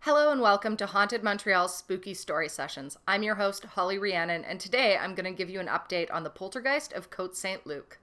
Hello and welcome to Haunted Montreal's Spooky Story Sessions. I'm your host, Holly Rhiannon, and today I'm going to give you an update on the Poltergeist of Côte-Saint-Luc.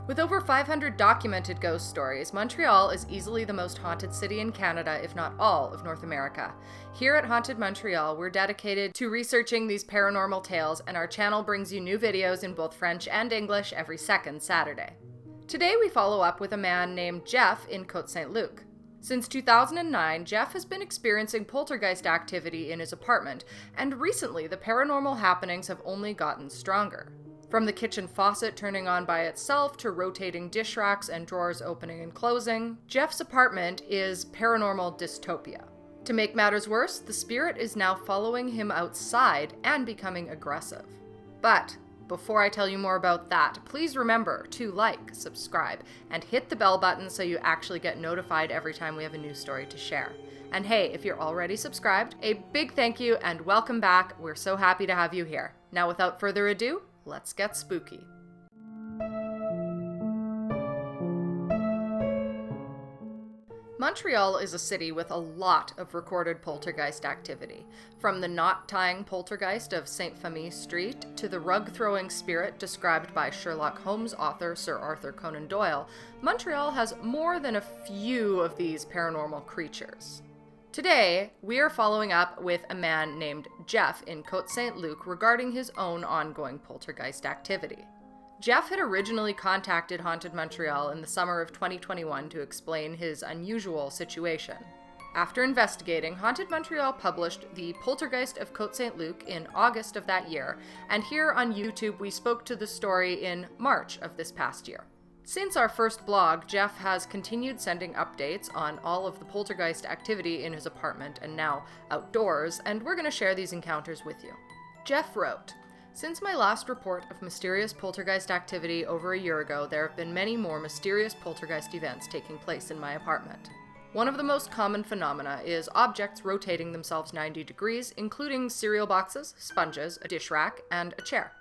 With over 500 documented ghost stories, Montreal is easily the most haunted city in Canada, if not all of North America. Here at Haunted Montreal, we're dedicated to researching these paranormal tales, and our channel brings you new videos in both French and English every second Saturday. Today we follow up with a man named Jeff in Côte-Saint-Luc. Since 2009, Jeff has been experiencing poltergeist activity in his apartment, and recently the paranormal happenings have only gotten stronger. From the kitchen faucet turning on by itself to rotating dish racks and drawers opening and closing, Jeff's apartment is paranormal dystopia. To make matters worse, the spirit is now following him outside and becoming aggressive. But before I tell you more about that, please remember to like, subscribe, and hit the bell button so you actually get notified every time we have a new story to share. And hey, if you're already subscribed, a big thank you and welcome back. We're so happy to have you here. Now without further ado, let's get spooky. Montreal is a city with a lot of recorded poltergeist activity. From the knot-tying poltergeist of St. Famille Street to the rug-throwing spirit described by Sherlock Holmes author Sir Arthur Conan Doyle, Montreal has more than a few of these paranormal creatures. Today, we are following up with a man named Jeff in Côte-Saint-Luc regarding his own ongoing poltergeist activity. Jeff had originally contacted Haunted Montreal in the summer of 2021 to explain his unusual situation. After investigating, Haunted Montreal published The Poltergeist of Côte-Saint-Luc in August of that year, and here on YouTube we spoke to the story in March of this past year. Since our first blog, Jeff has continued sending updates on all of the poltergeist activity in his apartment and now outdoors, and we're going to share these encounters with you. Jeff wrote, "Since my last report of mysterious poltergeist activity over a year ago, there have been many more mysterious poltergeist events taking place in my apartment. One of the most common phenomena is objects rotating themselves 90 degrees, including cereal boxes, sponges, a dish rack, and a chair.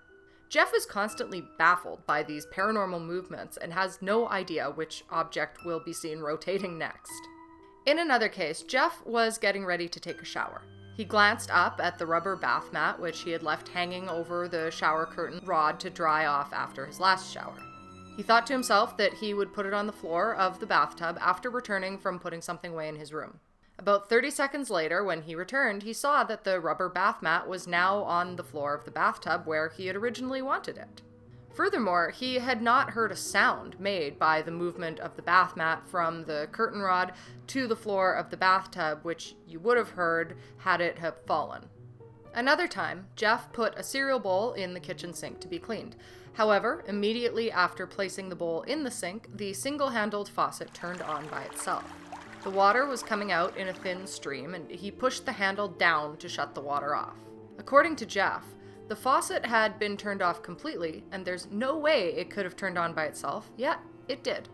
Jeff is constantly baffled by these paranormal movements and has no idea which object will be seen rotating next." In another case, Jeff was getting ready to take a shower. He glanced up at the rubber bath mat, which he had left hanging over the shower curtain rod to dry off after his last shower. He thought to himself that he would put it on the floor of the bathtub after returning from putting something away in his room. About 30 seconds later, when he returned, he saw that the rubber bath mat was now on the floor of the bathtub where he had originally wanted it. Furthermore, he had not heard a sound made by the movement of the bath mat from the curtain rod to the floor of the bathtub, which you would have heard had it have fallen. Another time, Jeff put a cereal bowl in the kitchen sink to be cleaned. However, immediately after placing the bowl in the sink, the single-handled faucet turned on by itself. The water was coming out in a thin stream, and he pushed the handle down to shut the water off. According to Jeff, the faucet had been turned off completely, and there's no way it could have turned on by itself, yet it did.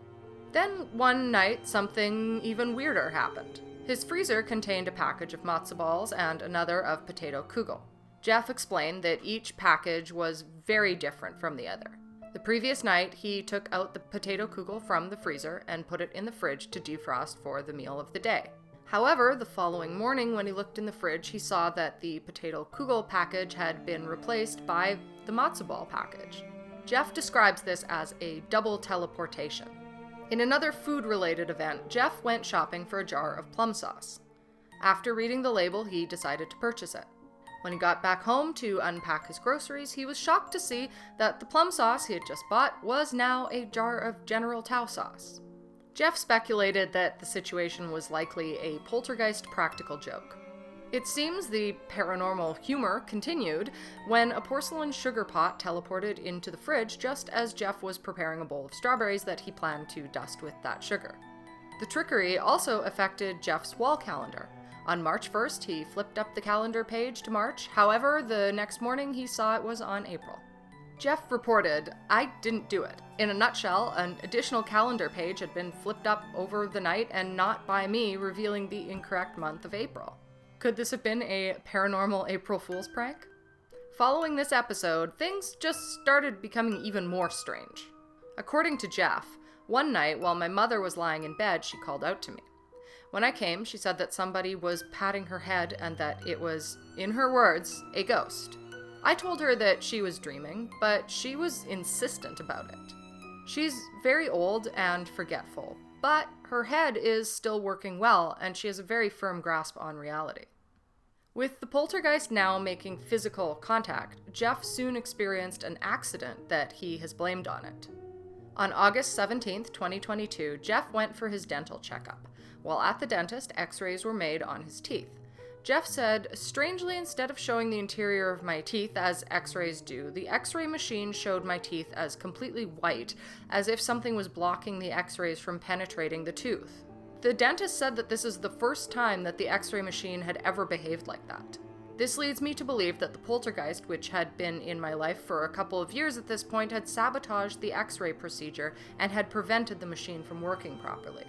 Then one night, something even weirder happened. His freezer contained a package of matzo balls and another of potato kugel. Jeff explained that each package was very different from the other. The previous night, he took out the potato kugel from the freezer and put it in the fridge to defrost for the meal of the day. However, the following morning when he looked in the fridge, he saw that the potato kugel package had been replaced by the matzo ball package. Jeff describes this as a double teleportation. In another food-related event, Jeff went shopping for a jar of plum sauce. After reading the label, he decided to purchase it. When he got back home to unpack his groceries, he was shocked to see that the plum sauce he had just bought was now a jar of General Tao sauce. Jeff speculated that the situation was likely a poltergeist practical joke. It seems the paranormal humor continued when a porcelain sugar pot teleported into the fridge just as Jeff was preparing a bowl of strawberries that he planned to dust with that sugar. The trickery also affected Jeff's wall calendar. On March 1st, he flipped up the calendar page to March. However, the next morning he saw it was on April. Jeff reported, "I didn't do it. In a nutshell, an additional calendar page had been flipped up over the night and not by me, revealing the incorrect month of April." Could this have been a paranormal April Fool's prank? Following this episode, things just started becoming even more strange. According to Jeff, One night, while my mother was lying in bed, she called out to me. When I came, she said that somebody was patting her head and that it was, in her words, a ghost. I told her that she was dreaming, but she was insistent about it. She's very old and forgetful, but her head is still working well, and she has a very firm grasp on reality. With the poltergeist now making physical contact, Jeff soon experienced an accident that he has blamed on it. On August 17th, 2022, Jeff went for his dental checkup. While at the dentist, x-rays were made on his teeth. Jeff said, "Strangely, instead of showing the interior of my teeth as x-rays do, the x-ray machine showed my teeth as completely white, as if something was blocking the x-rays from penetrating the tooth." The dentist said that this is the first time that the x-ray machine had ever behaved like that. This leads me to believe that the poltergeist, which had been in my life for a couple of years at this point, had sabotaged the x-ray procedure and had prevented the machine from working properly.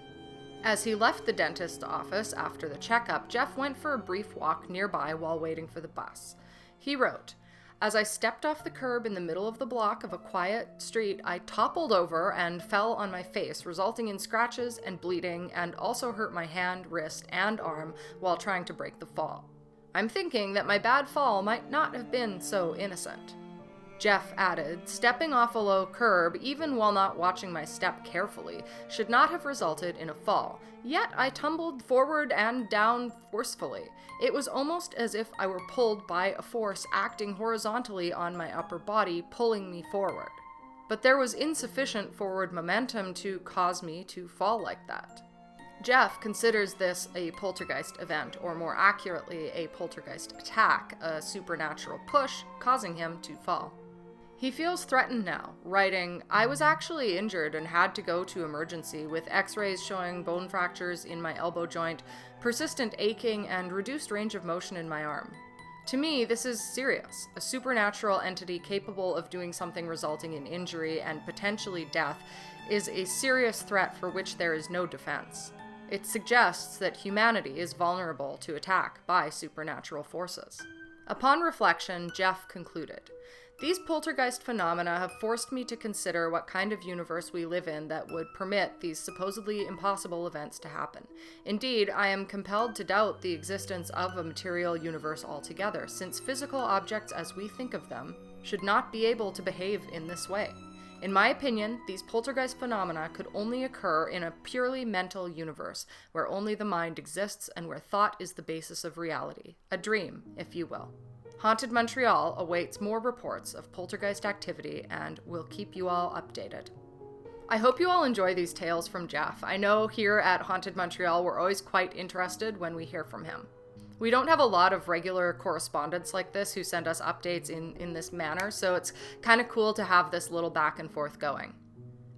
As he left the dentist's office after the checkup, Jeff went for a brief walk nearby while waiting for the bus. He wrote, "As I stepped off the curb in the middle of the block of a quiet street, I toppled over and fell on my face, resulting in scratches and bleeding, and also hurt my hand, wrist, and arm while trying to break the fall. I'm thinking that my bad fall might not have been so innocent." Jeff added, "Stepping off a low curb, even while not watching my step carefully, should not have resulted in a fall. Yet I tumbled forward and down forcefully. It was almost as if I were pulled by a force acting horizontally on my upper body, pulling me forward. But there was insufficient forward momentum to cause me to fall like that." Jeff considers this a poltergeist event, or more accurately, a poltergeist attack, a supernatural push causing him to fall. He feels threatened now, writing, "I was actually injured and had to go to emergency with x-rays showing bone fractures in my elbow joint, persistent aching, and reduced range of motion in my arm. To me, this is serious. A supernatural entity capable of doing something resulting in injury and potentially death is a serious threat for which there is no defense. It suggests that humanity is vulnerable to attack by supernatural forces." Upon reflection, Jeff concluded, "These poltergeist phenomena have forced me to consider what kind of universe we live in that would permit these supposedly impossible events to happen. Indeed, I am compelled to doubt the existence of a material universe altogether, since physical objects as we think of them should not be able to behave in this way. In my opinion, these poltergeist phenomena could only occur in a purely mental universe, where only the mind exists and where thought is the basis of reality. A dream, if you will. Haunted Montreal awaits more reports of poltergeist activity and will keep you all updated." I hope you all enjoy these tales from Jeff. I know here at Haunted Montreal we're always quite interested when we hear from him. We don't have a lot of regular correspondents like this who send us updates in this manner, so it's kind of cool to have this little back and forth going.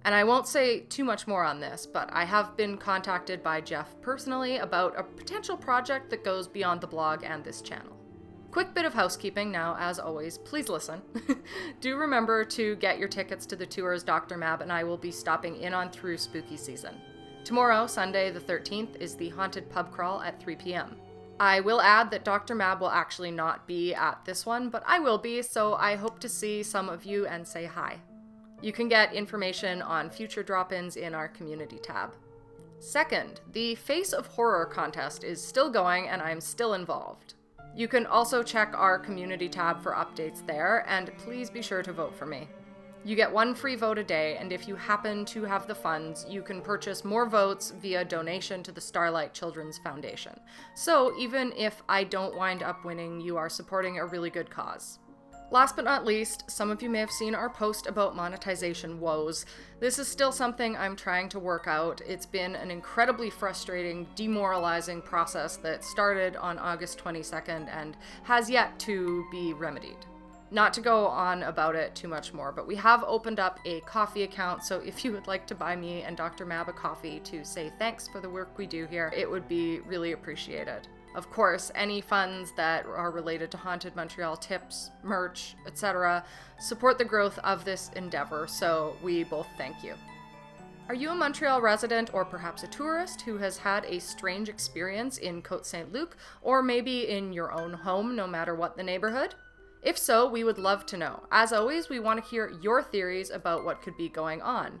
And I won't say too much more on this, but I have been contacted by Jeff personally about a potential project that goes beyond the blog and this channel. Quick bit of housekeeping now, as always, please listen. Do remember to get your tickets to the tours Dr. Mab and I will be stopping in on through spooky season. Tomorrow, Sunday the 13th, is the Haunted Pub Crawl at 3 p.m. I will add that Dr. Mab will actually not be at this one, but I will be, so I hope to see some of you and say hi. You can get information on future drop-ins in our community tab. Second, the Face of Horror contest is still going and I'm still involved. You can also check our community tab for updates there, and please be sure to vote for me. You get one free vote a day, and if you happen to have the funds, you can purchase more votes via donation to the Starlight Children's Foundation. So even if I don't wind up winning, you are supporting a really good cause. Last but not least, some of you may have seen our post about monetization woes. This is still something I'm trying to work out. It's been an incredibly frustrating, demoralizing process that started on August 22nd and has yet to be remedied. Not to go on about it too much more, but we have opened up a coffee account, so if you would like to buy me and Dr. Mab a coffee to say thanks for the work we do here, it would be really appreciated. Of course, any funds that are related to Haunted Montreal tips, merch, etc. support the growth of this endeavor, so we both thank you. Are you a Montreal resident or perhaps a tourist who has had a strange experience in Côte-Saint-Luc, or maybe in your own home, no matter what the neighborhood? If so, we would love to know. As always, we want to hear your theories about what could be going on.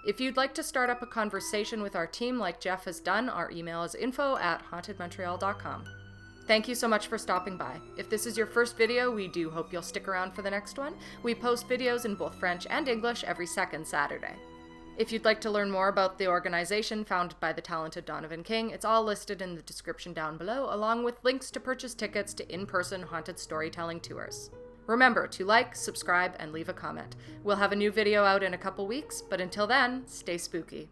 If you'd like to start up a conversation with our team like Jeff has done, our email is info@hauntedmontreal.com. Thank you so much for stopping by. If this is your first video, we do hope you'll stick around for the next one. We post videos in both French and English every second Saturday. If you'd like to learn more about the organization founded by the talented Donovan King, it's all listed in the description down below, along with links to purchase tickets to in-person haunted storytelling tours. Remember to like, subscribe, and leave a comment. We'll have a new video out in a couple weeks, but until then, stay spooky.